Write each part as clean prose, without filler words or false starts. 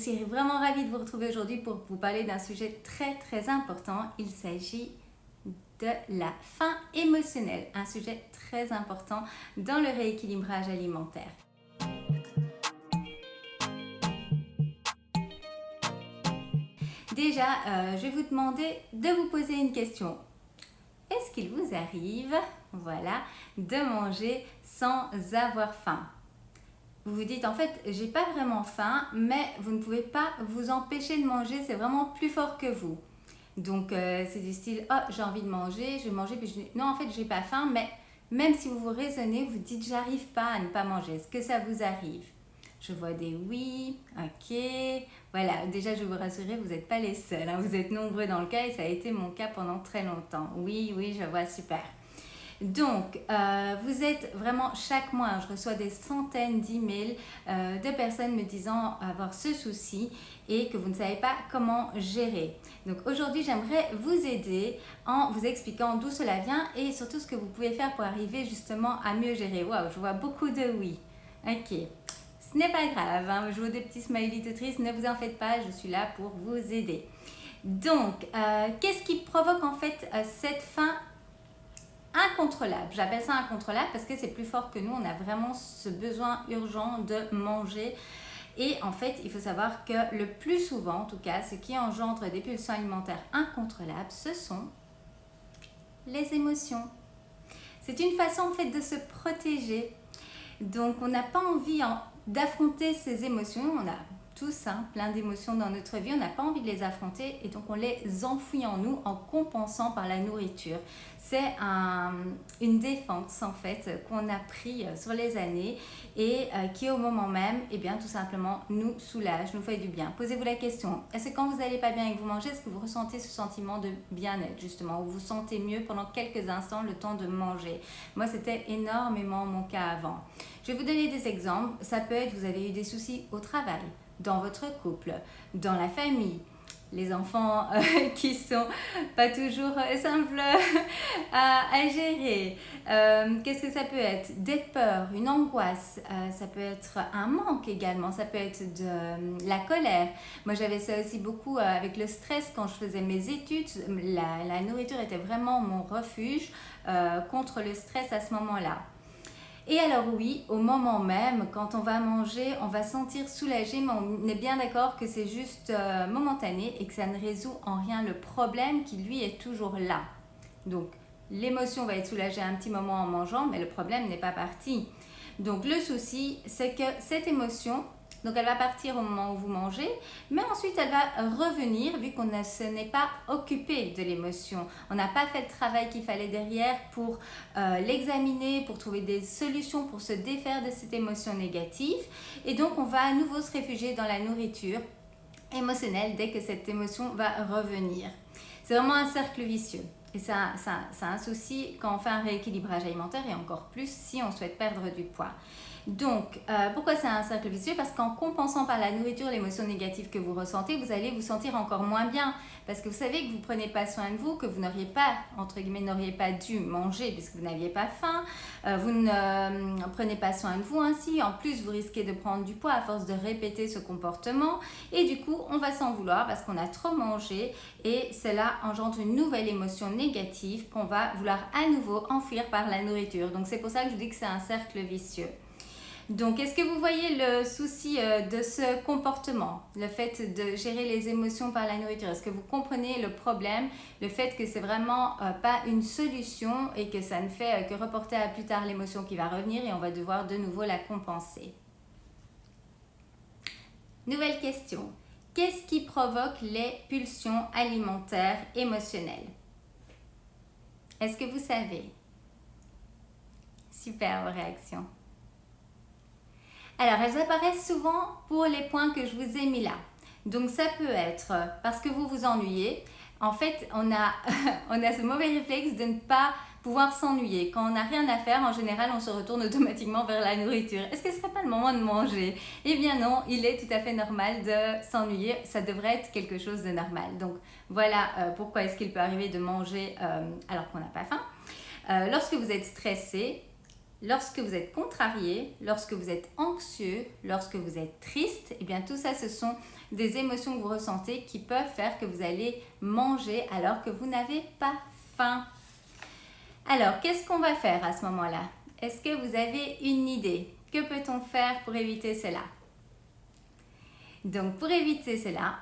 Je suis vraiment ravie de vous retrouver aujourd'hui pour vous parler d'un sujet très important. Il s'agit de la faim émotionnelle, un sujet très important dans le rééquilibrage alimentaire. Déjà, je vais vous demander de vous poser une question. Est-ce qu'il vous arrive, voilà, de manger sans avoir faim ? Vous vous dites en fait j'ai pas vraiment faim, mais vous ne pouvez pas vous empêcher de manger, c'est vraiment plus fort que vous. Donc c'est du style oh j'ai envie de manger, je vais manger puis non en fait j'ai pas faim, mais même si vous vous raisonnez, vous dites j'arrive pas à ne pas manger. Est-ce que ça vous arrive? Je vois des oui, ok, voilà, déjà je vais vous rassurer, vous n'êtes pas les seuls, hein. Vous êtes nombreux dans le cas et ça a été mon cas pendant très longtemps. Oui, je vois, super. Donc, vous êtes vraiment chaque mois, je reçois des centaines d'emails de personnes me disant avoir ce souci et que vous ne savez pas comment gérer. Donc aujourd'hui, j'aimerais vous aider en vous expliquant d'où cela vient et surtout ce que vous pouvez faire pour arriver justement à mieux gérer. Waouh, je vois beaucoup de oui. Ok. Ce n'est pas grave, hein, je vois des petits smileys tout tristes, ne vous en faites pas, je suis là pour vous aider. Donc, qu'est-ce qui provoque en fait cette faim incontrôlable? J'appelle ça incontrôlable parce que c'est plus fort que nous, on a vraiment ce besoin urgent de manger. Et en fait, il faut savoir que le plus souvent, en tout cas, ce qui engendre des pulsions alimentaires incontrôlables, ce sont les émotions. C'est une façon en fait de se protéger. Donc on n'a pas envie d'affronter ces émotions, on a tous plein d'émotions dans notre vie, on n'a pas envie de les affronter et donc on les enfouit en nous en compensant par la nourriture. C'est une défense en fait qu'on a pris sur les années et qui au moment même, eh bien tout simplement nous soulage, nous fait du bien. Posez-vous la question, est-ce que quand vous n'allez pas bien et que vous mangez, est-ce que vous ressentez ce sentiment de bien-être justement, où vous vous sentez mieux pendant quelques instants le temps de manger? Moi c'était énormément mon cas avant. Je vais vous donner des exemples. Ça peut être, vous avez eu des soucis au travail, dans votre couple, dans la famille, les enfants qui sont pas toujours simples à gérer. Qu'est-ce que ça peut être? Des peurs, une angoisse, ça peut être un manque également, ça peut être de la colère. Moi j'avais ça aussi beaucoup avec le stress quand je faisais mes études. La nourriture était vraiment mon refuge contre le stress à ce moment-là. Et alors oui, au moment même, quand on va manger, on va sentir soulagé, mais on est bien d'accord que c'est juste momentané et que ça ne résout en rien le problème qui lui est toujours là. Donc l'émotion va être soulagée un petit moment en mangeant, mais le problème n'est pas parti. Donc le souci, c'est que cette émotion, donc elle va partir au moment où vous mangez, mais ensuite elle va revenir vu qu'on ne se n'est pas occupé de l'émotion. On n'a pas fait le travail qu'il fallait derrière pour l'examiner, pour trouver des solutions, pour se défaire de cette émotion négative. Et donc on va à nouveau se réfugier dans la nourriture émotionnelle dès que cette émotion va revenir. C'est vraiment un cercle vicieux. Et c'est un souci quand on fait un rééquilibrage alimentaire et encore plus si on souhaite perdre du poids. Donc, pourquoi c'est un cercle vicieux? Parce qu'en compensant par la nourriture l'émotion négative que vous ressentez, vous allez vous sentir encore moins bien. Parce que vous savez que vous ne prenez pas soin de vous, que vous n'auriez pas, entre guillemets, n'auriez pas dû manger puisque vous n'aviez pas faim. Vous ne prenez pas soin de vous ainsi. En plus, vous risquez de prendre du poids à force de répéter ce comportement. Et du coup, on va s'en vouloir parce qu'on a trop mangé. Et cela engendre une nouvelle émotion négative qu'on va vouloir à nouveau enfuir par la nourriture. Donc, c'est pour ça que je dis que c'est un cercle vicieux. Donc, est-ce que vous voyez le souci de ce comportement, le fait de gérer les émotions par la nourriture? Est-ce que vous comprenez le problème, le fait que c'est vraiment pas une solution et que ça ne fait que reporter à plus tard l'émotion qui va revenir et on va devoir de nouveau la compenser? Nouvelle question. Qu'est-ce qui provoque les pulsions alimentaires émotionnelles? Est-ce que vous savez? Super réaction. Alors, elles apparaissent souvent pour les points que je vous ai mis là. Donc, ça peut être parce que vous vous ennuyez. En fait, on a ce mauvais réflexe de ne pas pouvoir s'ennuyer. Quand on n'a rien à faire, en général, on se retourne automatiquement vers la nourriture. Est-ce que ce ne serait pas le moment de manger? Eh bien non, il est tout à fait normal de s'ennuyer. Ça devrait être quelque chose de normal. Donc, voilà pourquoi est-ce qu'il peut arriver de manger alors qu'on n'a pas faim. Lorsque vous êtes stressé, lorsque vous êtes contrarié, lorsque vous êtes anxieux, lorsque vous êtes triste, eh bien tout ça, ce sont des émotions que vous ressentez qui peuvent faire que vous allez manger alors que vous n'avez pas faim. Alors, qu'est-ce qu'on va faire à ce moment-là? Est-ce que vous avez une idée? Que peut-on faire pour éviter cela? Donc, pour éviter cela,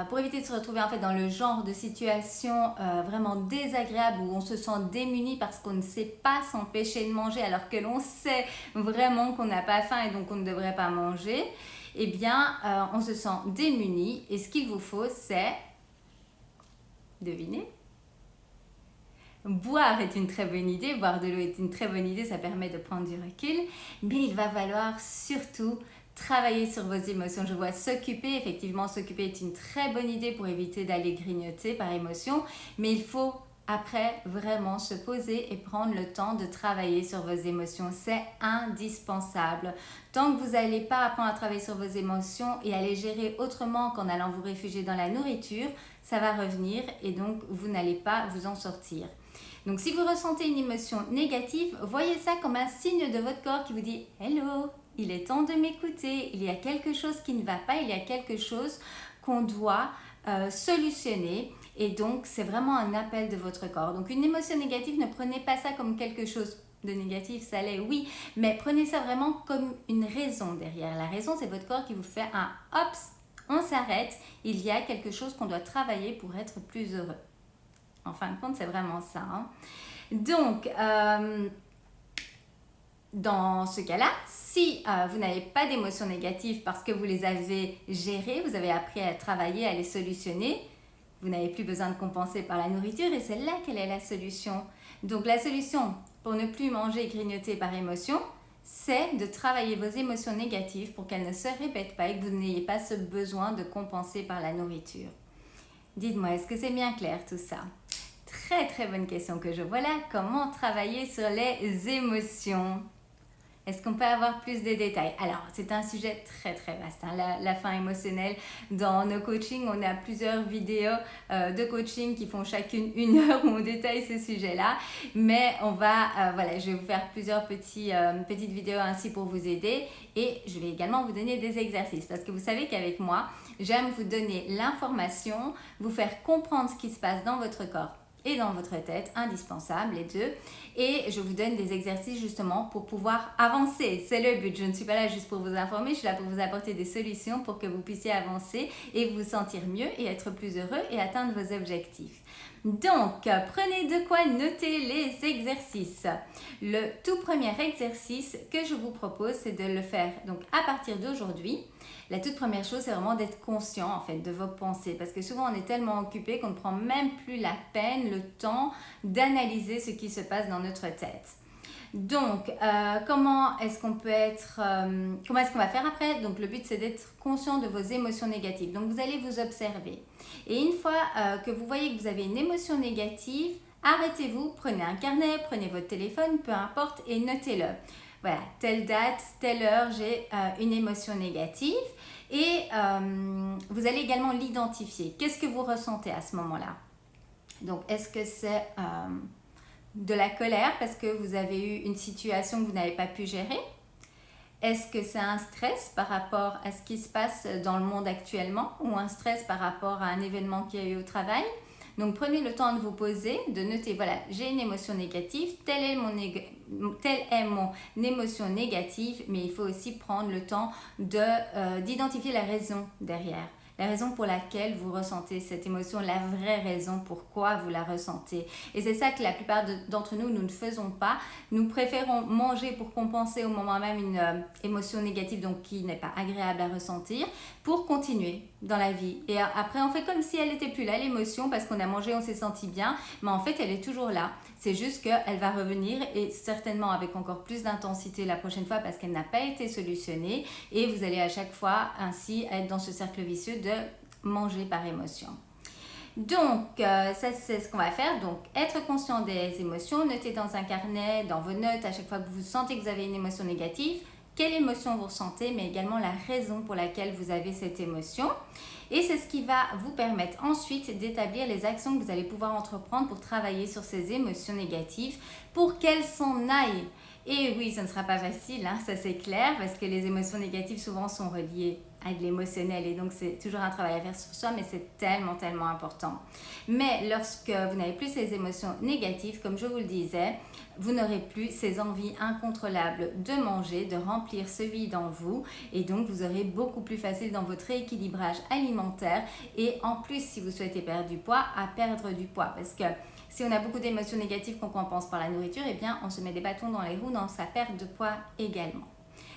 pour éviter de se retrouver en fait dans le genre de situation vraiment désagréable où on se sent démuni parce qu'on ne sait pas s'empêcher de manger alors que l'on sait vraiment qu'on n'a pas faim et donc on ne devrait pas manger, eh bien, on se sent démuni et ce qu'il vous faut, c'est, devinez, boire est une très bonne idée, boire de l'eau est une très bonne idée, ça permet de prendre du recul, mais il va falloir surtout travailler sur vos émotions. Je vois s'occuper, effectivement s'occuper est une très bonne idée pour éviter d'aller grignoter par émotion, mais il faut après vraiment se poser et prendre le temps de travailler sur vos émotions. C'est indispensable. Tant que vous n'allez pas apprendre à travailler sur vos émotions et à les gérer autrement qu'en allant vous réfugier dans la nourriture, ça va revenir et donc vous n'allez pas vous en sortir. Donc si vous ressentez une émotion négative, voyez ça comme un signe de votre corps qui vous dit « Hello !» Il est temps de m'écouter, il y a quelque chose qui ne va pas, il y a quelque chose qu'on doit solutionner et donc c'est vraiment un appel de votre corps. Donc une émotion négative, ne prenez pas ça comme quelque chose de négatif, ça l'est, oui, mais prenez ça vraiment comme une raison derrière. La raison, c'est votre corps qui vous fait un « Hops, on s'arrête, il y a quelque chose qu'on doit travailler pour être plus heureux ». En fin de compte, c'est vraiment ça. Hein. Donc, dans ce cas-là, si vous n'avez pas d'émotions négatives parce que vous les avez gérées, vous avez appris à travailler, à les solutionner, vous n'avez plus besoin de compenser par la nourriture et c'est là quelle est la solution. Donc la solution pour ne plus manger et grignoter par émotion, c'est de travailler vos émotions négatives pour qu'elles ne se répètent pas et que vous n'ayez pas ce besoin de compenser par la nourriture. Dites-moi, est-ce que c'est bien clair tout ça? Très très bonne question que je vois là. Comment travailler sur les émotions? Est-ce qu'on peut avoir plus de détails? Alors, c'est un sujet très très vaste, hein, la faim émotionnelle. Dans nos coachings, on a plusieurs vidéos de coaching qui font chacune 1 heure où on détaille ce sujet-là. Mais on va, voilà, je vais vous faire plusieurs petites vidéos ainsi pour vous aider. Et je vais également vous donner des exercices. Parce que vous savez qu'avec moi, j'aime vous donner l'information, vous faire comprendre ce qui se passe dans votre corps et dans votre tête, indispensable les deux. Et je vous donne des exercices justement pour pouvoir avancer. C'est le but. Je ne suis pas là juste pour vous informer, je suis là pour vous apporter des solutions pour que vous puissiez avancer et vous sentir mieux et être plus heureux et atteindre vos objectifs. Donc, prenez de quoi noter les exercices. Le tout premier exercice que je vous propose, c'est de le faire donc à partir d'aujourd'hui. La toute première chose, c'est vraiment d'être conscient en fait de vos pensées parce que souvent on est tellement occupé qu'on ne prend même plus la peine, le temps d'analyser ce qui se passe dans notre tête. Donc, comment est-ce qu'on va faire après? Donc, le but, c'est d'être conscient de vos émotions négatives. Donc, vous allez vous observer. Et une fois que vous voyez que vous avez une émotion négative, arrêtez-vous, prenez un carnet, prenez votre téléphone, peu importe, et notez-le. Voilà, telle date, telle heure, j'ai une émotion négative. Et vous allez également l'identifier. Qu'est-ce que vous ressentez à ce moment-là? Donc, est-ce que c'est de la colère parce que vous avez eu une situation que vous n'avez pas pu gérer? Est-ce que c'est un stress par rapport à ce qui se passe dans le monde actuellement ou un stress par rapport à un événement qu'il y a eu au travail? Donc prenez le temps de vous poser, de noter, voilà, j'ai une émotion négative, telle est mon émotion négative, mais il faut aussi prendre le temps d'identifier la raison derrière. La raison pour laquelle vous ressentez cette émotion, la vraie raison pourquoi vous la ressentez. Et c'est ça que la plupart d'entre nous ne faisons pas. Nous préférons manger pour compenser au moment même une émotion négative, donc qui n'est pas agréable à ressentir, pour continuer dans la vie. Et après, on fait comme si elle n'était plus là, l'émotion, parce qu'on a mangé, on s'est senti bien, mais en fait, elle est toujours là. C'est juste qu'elle va revenir et certainement avec encore plus d'intensité la prochaine fois parce qu'elle n'a pas été solutionnée et vous allez à chaque fois ainsi être dans ce cercle vicieux de manger par émotion. Donc, ça c'est ce qu'on va faire. Donc, être conscient des émotions, noter dans un carnet, dans vos notes, à chaque fois que vous sentez que vous avez une émotion négative, quelle émotion vous ressentez, mais également la raison pour laquelle vous avez cette émotion. Et c'est ce qui va vous permettre ensuite d'établir les actions que vous allez pouvoir entreprendre pour travailler sur ces émotions négatives, pour qu'elles s'en aillent. Et oui, ça ne sera pas facile, hein, ça c'est clair, parce que les émotions négatives souvent sont reliées à de l'émotionnel et donc c'est toujours un travail à faire sur soi, mais c'est tellement, tellement important. Mais lorsque vous n'avez plus ces émotions négatives, comme je vous le disais, vous n'aurez plus ces envies incontrôlables de manger, de remplir ce vide en vous et donc vous aurez beaucoup plus facile dans votre rééquilibrage alimentaire et en plus, si vous souhaitez perdre du poids, à perdre du poids parce que si on a beaucoup d'émotions négatives qu'on compense par la nourriture, eh bien, on se met des bâtons dans les roues dans sa perte de poids également.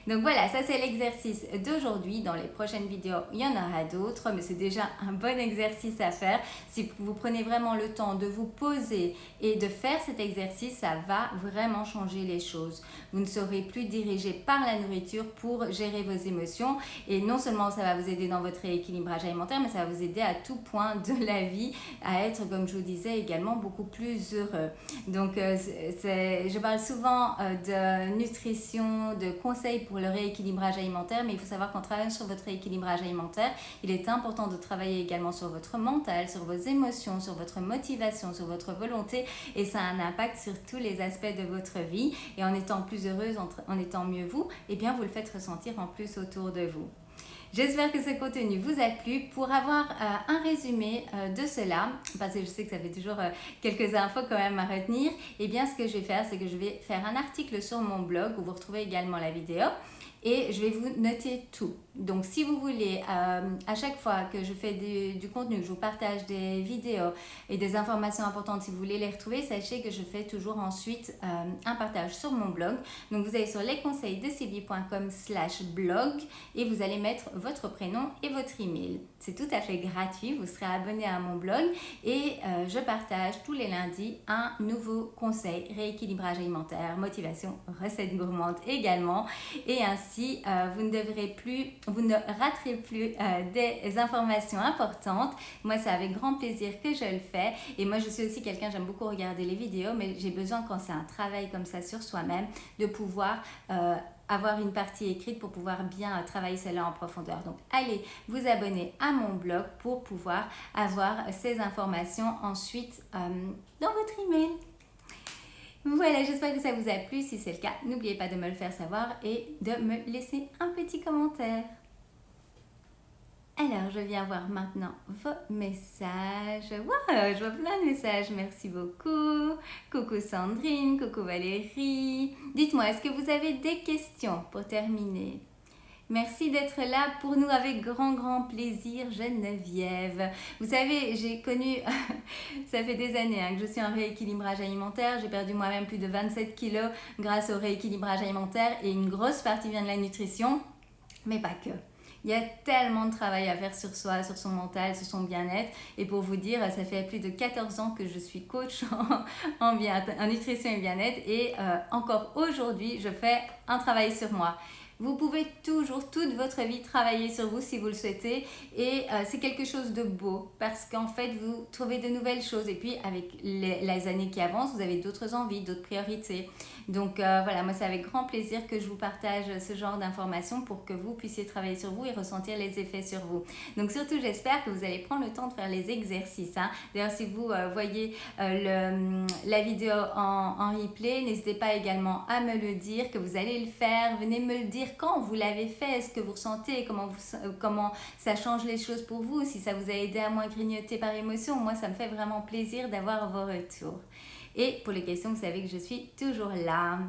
Donc voilà, ça c'est l'exercice d'aujourd'hui. Dans les prochaines vidéos, il y en aura d'autres, mais c'est déjà un bon exercice à faire. Si vous prenez vraiment le temps de vous poser et de faire cet exercice, ça va vraiment changer les choses. Vous ne serez plus dirigé par la nourriture pour gérer vos émotions. Et non seulement ça va vous aider dans votre rééquilibrage alimentaire, mais ça va vous aider à tout point de la vie à être, comme je vous disais, également beaucoup plus heureux. Donc je parle souvent de nutrition, de conseils pour le rééquilibrage alimentaire, mais il faut savoir qu'en travaillant sur votre rééquilibrage alimentaire, il est important de travailler également sur votre mental, sur vos émotions, sur votre motivation, sur votre volonté et ça a un impact sur tous les aspects de votre vie et en étant plus heureuse, en étant mieux vous, eh bien vous le faites ressentir en plus autour de vous. J'espère que ce contenu vous a plu. Pour avoir un résumé de cela, parce que je sais que ça fait toujours quelques infos quand même à retenir, eh bien ce que je vais faire, c'est que je vais faire un article sur mon blog où vous retrouvez également la vidéo et je vais vous noter tout. Donc si vous voulez, à chaque fois que je fais du contenu, que je vous partage des vidéos et des informations importantes, si vous voulez les retrouver, sachez que je fais toujours ensuite un partage sur mon blog. Donc vous allez sur lesconseilsdesylvie.com/blog et vous allez mettre votre prénom et votre email. C'est tout à fait gratuit, vous serez abonné à mon blog et je partage tous les lundis un nouveau conseil, rééquilibrage alimentaire, motivation, recettes gourmandes également et ainsi vous ne raterez plus des informations importantes. Moi, c'est avec grand plaisir que je le fais. Et moi, je suis aussi quelqu'un, j'aime beaucoup regarder les vidéos, mais j'ai besoin, quand c'est un travail comme ça sur soi-même, de pouvoir avoir une partie écrite pour pouvoir bien travailler cela en profondeur. Donc, allez vous abonner à mon blog pour pouvoir avoir ces informations ensuite dans votre email. Voilà, j'espère que ça vous a plu. Si c'est le cas, n'oubliez pas de me le faire savoir et de me laisser un petit commentaire. Alors, je viens voir maintenant vos messages. Wow, je vois plein de messages. Merci beaucoup. Coucou Sandrine, coucou Valérie. Dites-moi, est-ce que vous avez des questions pour terminer? Merci d'être là pour nous avec grand plaisir, Geneviève. Vous savez, j'ai connu, ça fait des années que je suis en rééquilibrage alimentaire. J'ai perdu moi-même plus de 27 kilos grâce au rééquilibrage alimentaire et une grosse partie vient de la nutrition, mais pas que. Il y a tellement de travail à faire sur soi, sur son mental, sur son bien-être. Et pour vous dire, ça fait plus de 14 ans que je suis coach en nutrition et bien-être. Et encore aujourd'hui, je fais un travail sur moi. Vous pouvez toujours, toute votre vie, travailler sur vous si vous le souhaitez et c'est quelque chose de beau parce qu'en fait, vous trouvez de nouvelles choses et puis avec les années qui avancent, vous avez d'autres envies, d'autres priorités. Donc voilà, moi c'est avec grand plaisir que je vous partage ce genre d'informations pour que vous puissiez travailler sur vous et ressentir les effets sur vous. Donc surtout, j'espère que vous allez prendre le temps de faire les exercices. D'ailleurs, si vous voyez la vidéo en replay, n'hésitez pas également à me le dire, que vous allez le faire. Venez me le dire quand vous l'avez fait, ce que vous ressentez, comment ça change les choses pour vous, si ça vous a aidé à moins grignoter par émotion. Moi, ça me fait vraiment plaisir d'avoir vos retours. Et pour les questions, vous savez que je suis toujours là.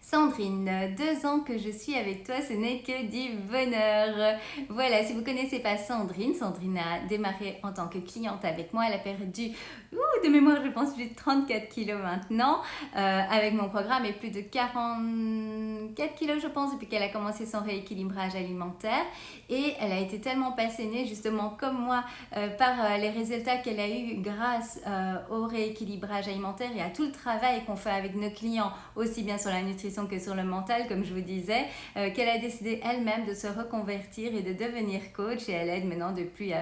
Sandrine, 2 ans que je suis avec toi, ce n'est que du bonheur. Voilà, si vous ne connaissez pas Sandrine, Sandrine a démarré en tant que cliente avec moi. Elle a perdu, de mémoire, je pense, plus de 34 kilos maintenant avec mon programme et plus de 44 kilos, je pense, depuis qu'elle a commencé son rééquilibrage alimentaire. Et elle a été tellement passionnée, justement, comme moi, par les résultats qu'elle a eus grâce au rééquilibrage alimentaire et à tout le travail qu'on fait avec nos clients, aussi bien sur la nutrition que sur le mental, comme je vous disais, qu'elle a décidé elle-même de se reconvertir et de devenir coach et elle aide maintenant depuis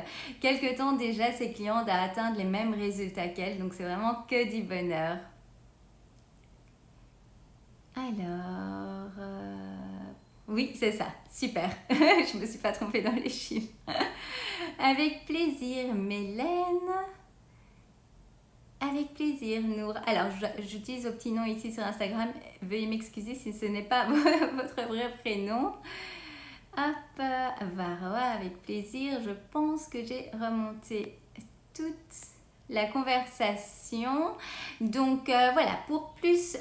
quelques temps déjà ses clientes à atteindre les mêmes résultats qu'elle, donc c'est vraiment que du bonheur. Alors, oui, c'est ça, super, je me suis pas trompée dans les chiffres. Avec plaisir, Mélène. Avec plaisir, Nour. Alors, j'utilise vos petits noms ici sur Instagram. Veuillez m'excuser si ce n'est pas votre vrai prénom. Hop, Varroa, avec plaisir. Je pense que j'ai remonté toute la conversation. Donc, voilà, pour plus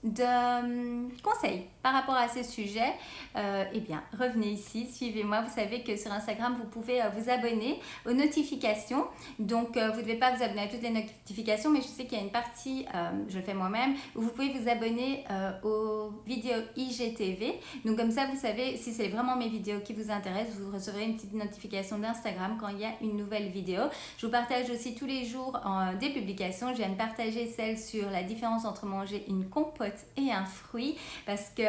de conseils par rapport à ce sujet, eh bien, revenez ici, suivez-moi. Vous savez que sur Instagram, vous pouvez vous abonner aux notifications. Donc, vous ne devez pas vous abonner à toutes les notifications, mais je sais qu'il y a une partie, je le fais moi-même, où vous pouvez vous abonner aux vidéos IGTV. Donc, comme ça, vous savez, si c'est vraiment mes vidéos qui vous intéressent, vous recevrez une petite notification d'Instagram quand il y a une nouvelle vidéo. Je vous partage aussi tous les jours des publications. Je viens de partager celle sur la différence entre manger une compote et un fruit parce que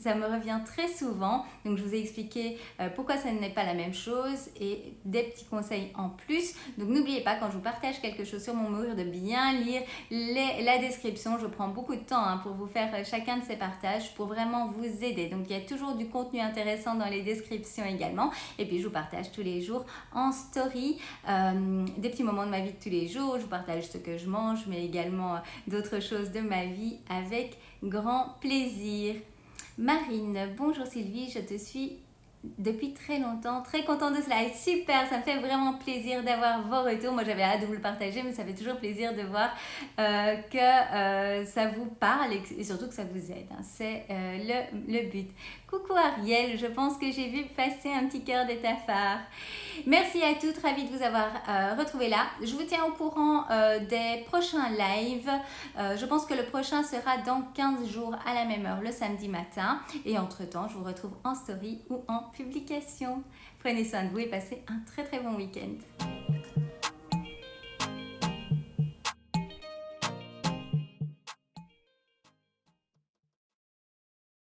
ça me revient très souvent. Donc je vous ai expliqué pourquoi ça n'est pas la même chose et des petits conseils en plus. Donc n'oubliez pas, quand je vous partage quelque chose sur mon mur, de bien lire la description. Je prends beaucoup de temps pour vous faire chacun de ces partages pour vraiment vous aider. Donc il y a toujours du contenu intéressant dans les descriptions également. Et puis je vous partage tous les jours en story des petits moments de ma vie de tous les jours. Je vous partage ce que je mange, mais également d'autres choses de ma vie avec grand plaisir. Marine, bonjour Sylvie, je te suis depuis très longtemps, très contente de cela et super, ça me fait vraiment plaisir d'avoir vos retours. Moi j'avais hâte de vous le partager, mais ça fait toujours plaisir de voir que ça vous parle et surtout que ça vous aide, c'est le but. Coucou Ariel, je pense que j'ai vu passer un petit cœur de ta part. Merci à toutes, ravie de vous avoir retrouvé là. Je vous tiens au courant des prochains lives. Je pense que le prochain sera dans 15 jours à la même heure, le samedi matin. Et entre-temps, je vous retrouve en story ou en publication. Prenez soin de vous et passez un très très bon week-end.